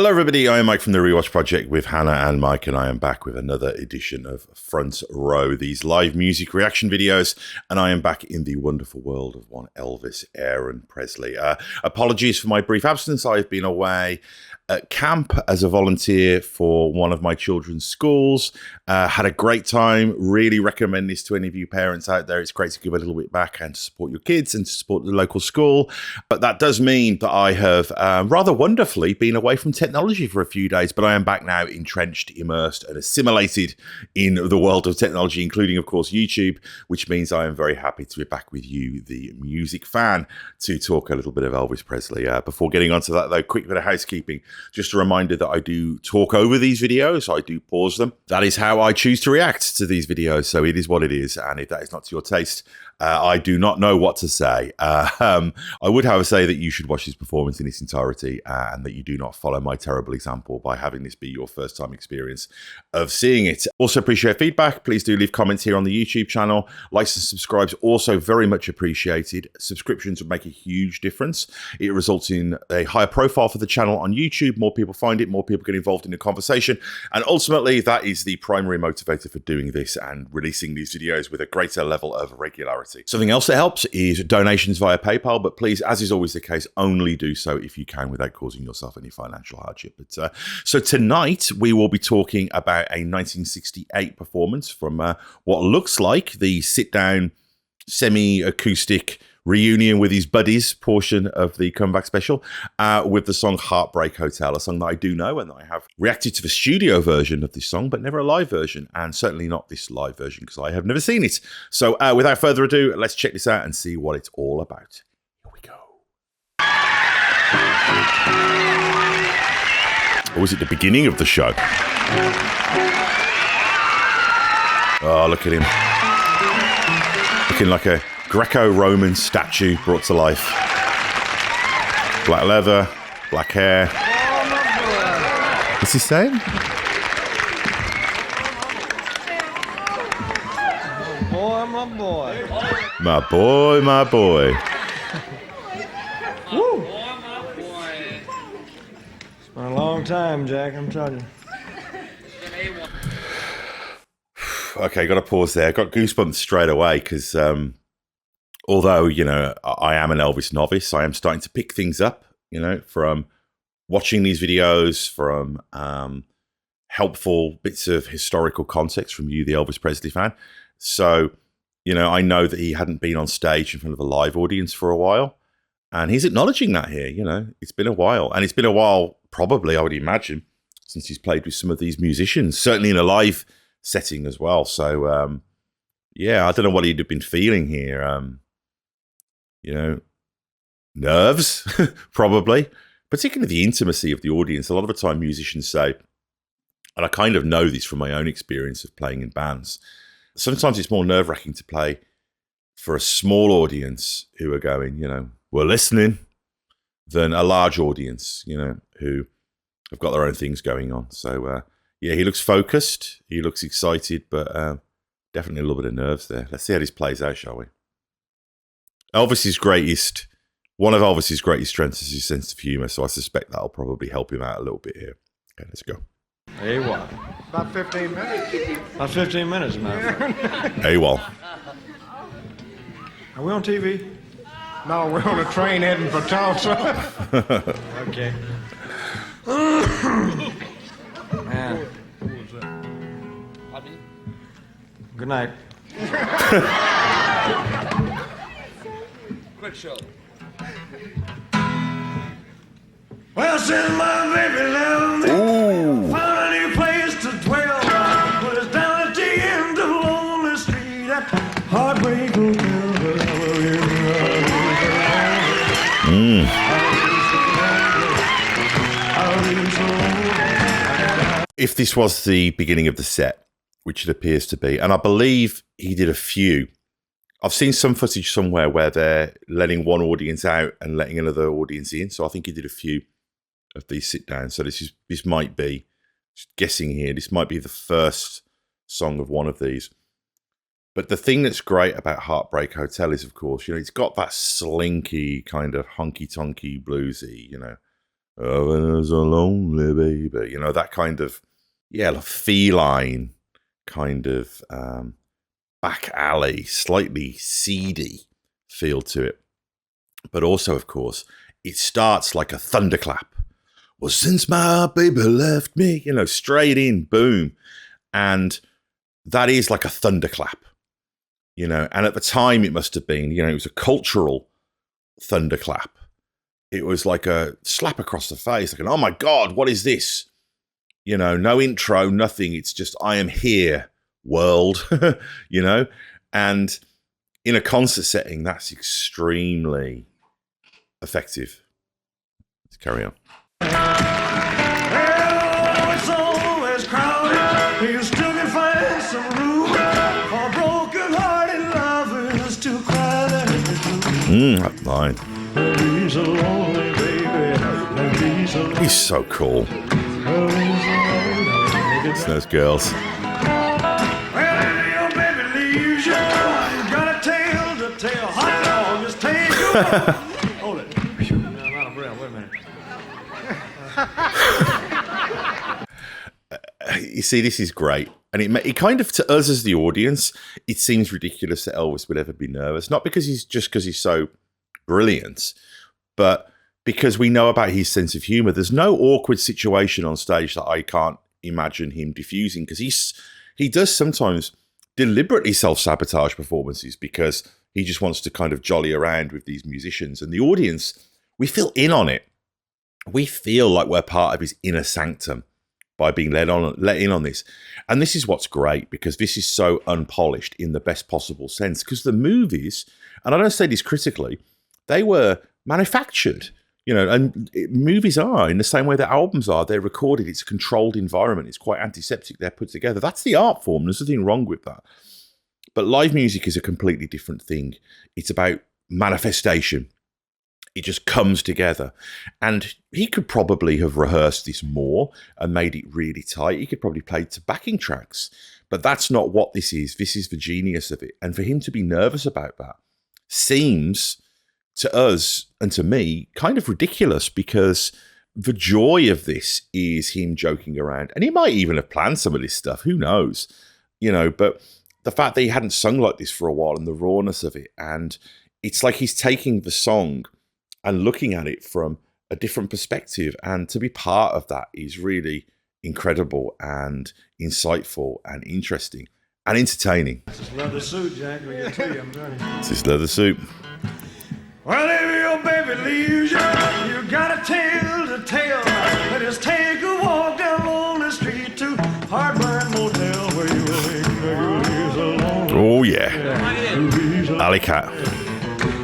Hello everybody, I am Mike from the Rewatch Project with Hannah and Mike, and I am back with another edition of Front Row, these live music reaction videos, and I am back in the wonderful world of one Elvis Presley. Apologies for my brief absence. I've been away at camp as a volunteer for one of my children's schools. Had a great time. Really recommend this to any of you parents out there. It's great to give a little bit back and to support your kids and to support the local school. But that does mean that I have rather wonderfully been away from technology for a few days, but I am back now, entrenched, immersed and assimilated in the world of technology, including, of course, YouTube, which means I am very happy to be back with you, the music fan, to talk a little bit of Elvis Presley. Before getting onto that, though, quick bit of housekeeping. Just a reminder that I do talk over these videos. I do pause them. That is how I choose to react to these videos. So it is what it is. And if that is not to your taste, I do not know what to say. I would, however, say that you should watch this performance in its entirety and that you do not follow my terrible example by having this be your first time experience of seeing it. Also appreciate feedback. Please do leave comments here on the YouTube channel. Likes and subscribes also very much appreciated. Subscriptions would make a huge difference. It results in a higher profile for the channel on YouTube. More people find it, more people get involved in the conversation. And ultimately, that is the primary motivator for doing this and releasing these videos with a greater level of regularity. Something else that helps is donations via PayPal, but please, as is always the case, only do so if you can without causing yourself any financial hardship. But, so tonight we will be talking about a 1968 performance from what looks like the sit-down semi-acoustic reunion with his buddies portion of the comeback special with the song Heartbreak Hotel, a song that I do know and that I have reacted to the studio version of this song, but never a live version, and certainly not this live version because I have never seen it. So without further ado, let's check this out and see what it's all about. Here we go. Or was it the beginning of the show? Oh, look at him. Looking like a Greco-Roman statue brought to life. Black leather, black hair. What's he saying? Boy, my boy. My boy, my boy. Woo! It's been a long time, Jack, I'm telling you. Okay, got to pause there. Got goosebumps straight away because although, you know, I am an Elvis novice, I am starting to pick things up, you know, from watching these videos, from helpful bits of historical context from you, the Elvis Presley fan. So, you know, I know that he hadn't been on stage in front of a live audience for a while. And he's acknowledging that here, you know, it's been a while. And it's been a while, probably, I would imagine, since he's played with some of these musicians, certainly in a live setting as well. So, yeah, I don't know what he'd have been feeling here. You know, nerves, probably, particularly the intimacy of the audience. A lot of the time musicians say, and I kind of know this from my own experience of playing in bands, sometimes it's more nerve-wracking to play for a small audience who are going, you know, we're listening, than a large audience, you know, who have got their own things going on. So, yeah, he looks focused, he looks excited, but definitely a little bit of nerves there. Let's see how this plays out, shall we? One of Elvis's greatest strengths is his sense of humour, so I suspect that'll probably help him out a little bit here. Okay, let's go. AWOL. About 15 minutes. About 15 minutes, man. AWOL. Are we on TV? No, we're on a train heading for Tulsa. Okay. Man. Good night. Quick show. Well, since my baby left me, found a new place to dwell. But it's down at the end of Lonely Street at Heartbreak Hotel. If this was the beginning of the set, which it appears to be, and I believe he did a few. I've seen some footage somewhere where they're letting one audience out and letting another audience in. So I think he did a few of these sit downs. So this might be, just guessing here, this might be the first song of one of these. But the thing that's great about Heartbreak Hotel is, of course, you know, it's got that slinky kind of honky-tonky bluesy, you know, Oh, there's a lonely baby. You know, that kind of, like feline kind of back alley, slightly seedy feel to it. But also, of course, it starts like a thunderclap. Well, since my baby left me, you know, straight in, boom. And that is like a thunderclap, you know. And at the time it must have been, you know, it was a cultural thunderclap. It was like a slap across the face, like an, oh my God, what is this? You know, no intro, nothing. It's just, I am here, world, you know. And in a concert setting, that's extremely effective. Let's carry on. Well, it's always crowded. You still can find some room for broken-hearted lovers to cry their That line. He's a lonely baby. He's a lonely He's so cool. It's those girls. Well, if your baby leaves you, you got a tale to tell. Hot dog, just take you. Hold it. I'm out of breath. Wait a minute. You see, this is great. And it kind of, to us as the audience, it seems ridiculous that Elvis would ever be nervous. Not because he's so brilliant, but because we know about his sense of humor. There's no awkward situation on stage that I can't imagine him diffusing, because he does sometimes deliberately self-sabotage performances because he just wants to kind of jolly around with these musicians. And the audience, we feel in on it. We feel like we're part of his inner sanctum by being let in on this. And this is what's great, because this is so unpolished in the best possible sense. Because the movies, and I don't say this critically, they were manufactured, you know, and movies are in the same way that albums are. They're recorded. It's a controlled environment. It's quite antiseptic. They're put together. That's the art form. There's nothing wrong with that. But live music is a completely different thing. It's about manifestation. It just comes together. And he could probably have rehearsed this more and made it really tight. He could probably play to backing tracks. But that's not what this is. This is the genius of it. And for him to be nervous about that seems, to us and to me, kind of ridiculous, because the joy of this is him joking around. And he might even have planned some of this stuff. Who knows? You know, but the fact that he hadn't sung like this for a while and the rawness of it. And it's like he's taking the song and looking at it from a different perspective. And to be part of that is really incredible and insightful and interesting and entertaining. This is leather suit, Jack. We get to you, I'm telling you. It's his leather suit. Well, if your baby leaves you, you got a tale to tell. Let us take a walk down on the street to HEARTBREAK Hotel, where you will he's alone. Oh, yeah. Alley Cat.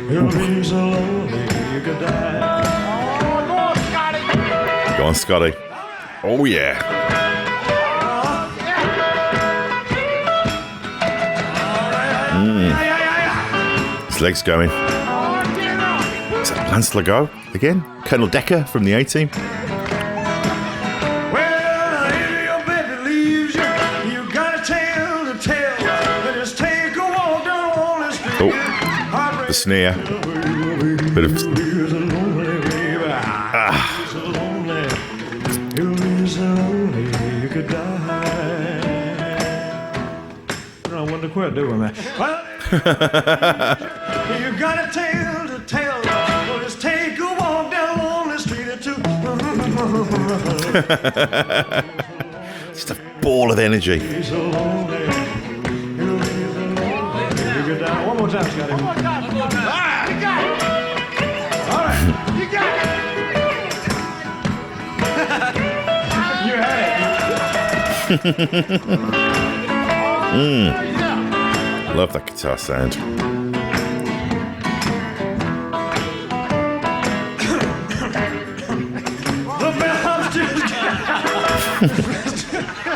He's lonely, you could die. Go on, Scotty. Oh, yeah. His legs going. Is that Lance Legault again? Colonel Decker from the A-Team. Well, if your baby leaves you, you got a tale to tell. Let us take a walk down on the street. Oh, the snare. Bit of... He's so lonely, you could die. I don't want to quit, do we, man? Well, you got a tale to tell. Well, just take a walk down on the street or two. Just a ball of energy. He's so lonely, you could die. One more time, Scotty. One more time. All right, you got it. All right, you got it. You had it. Love that guitar sound. The bell's just...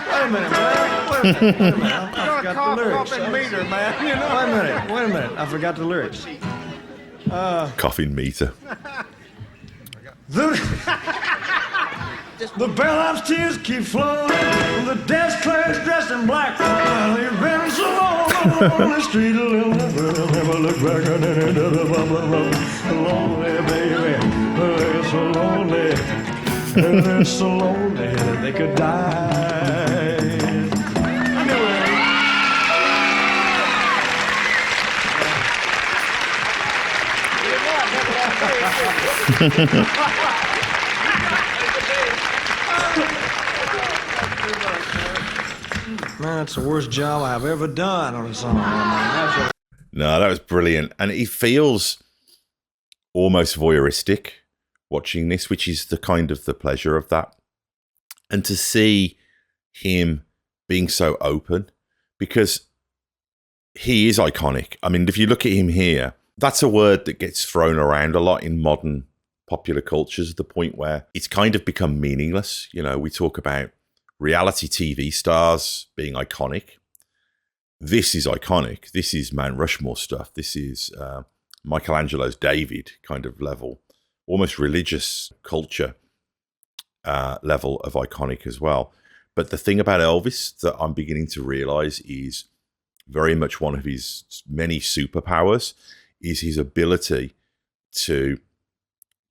Wait a minute, man. Wait a minute. I forgot the lyrics. Meter, man. You know. Wait a minute. I forgot the lyrics. Coughing meter. The bellhop's tears keep flowing. The desk clerk's dressed in black. Well, they've been so long on the street, they'll never look back on it. Lonely, baby. Oh, so lonely. They're so lonely that they could die. Man, that's the worst job I've ever done on a song. No, that was brilliant. And he feels almost voyeuristic watching this, which is the kind of the pleasure of that. And to see him being so open, because he is iconic. I mean, if you look at him here, that's a word that gets thrown around a lot in modern popular cultures, to the point where it's kind of become meaningless. You know, we talk about reality TV stars being iconic. This is iconic. This is Mount Rushmore stuff. This is Michelangelo's David kind of level, almost religious culture level of iconic as well. But the thing about Elvis that I'm beginning to realize is very much one of his many superpowers is his ability to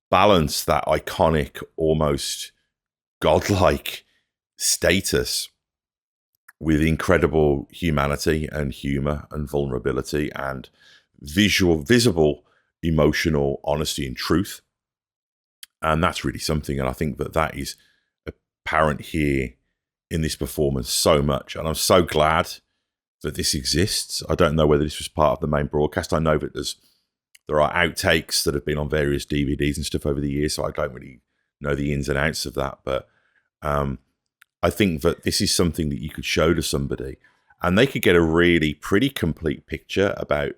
balance that iconic, almost godlike status with incredible humanity and humor and vulnerability and visible emotional honesty and truth. And that's really something. And I think that is apparent here in this performance so much. And I'm so glad that this exists. I don't know whether this was part of the main broadcast. I know that there are outtakes that have been on various DVDs and stuff over the years, so I don't really know the ins and outs of that. But I think that this is something that you could show to somebody and they could get a really pretty complete picture about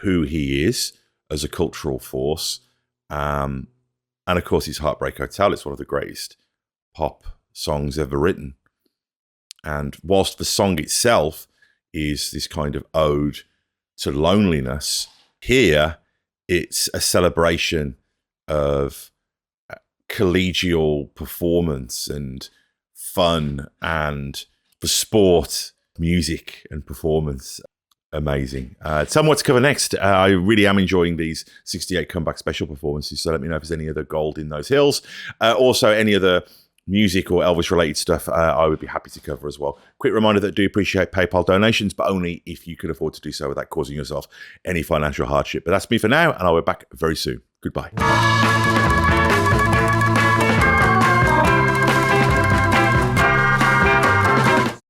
who he is as a cultural force. And of course, his Heartbreak Hotel is one of the greatest pop songs ever written. And whilst the song itself is this kind of ode to loneliness, here it's a celebration of collegial performance and fun and for sport, music and performance. Amazing. Tell me what to cover next. I really am enjoying these 68 comeback special performances, so let me know if there's any other gold in those hills. Also, any other music or Elvis related stuff I would be happy to cover as well. Quick reminder that I do appreciate PayPal donations, but only if you can afford to do so without causing yourself any financial hardship. But that's me for now, and I'll be back very soon. Goodbye.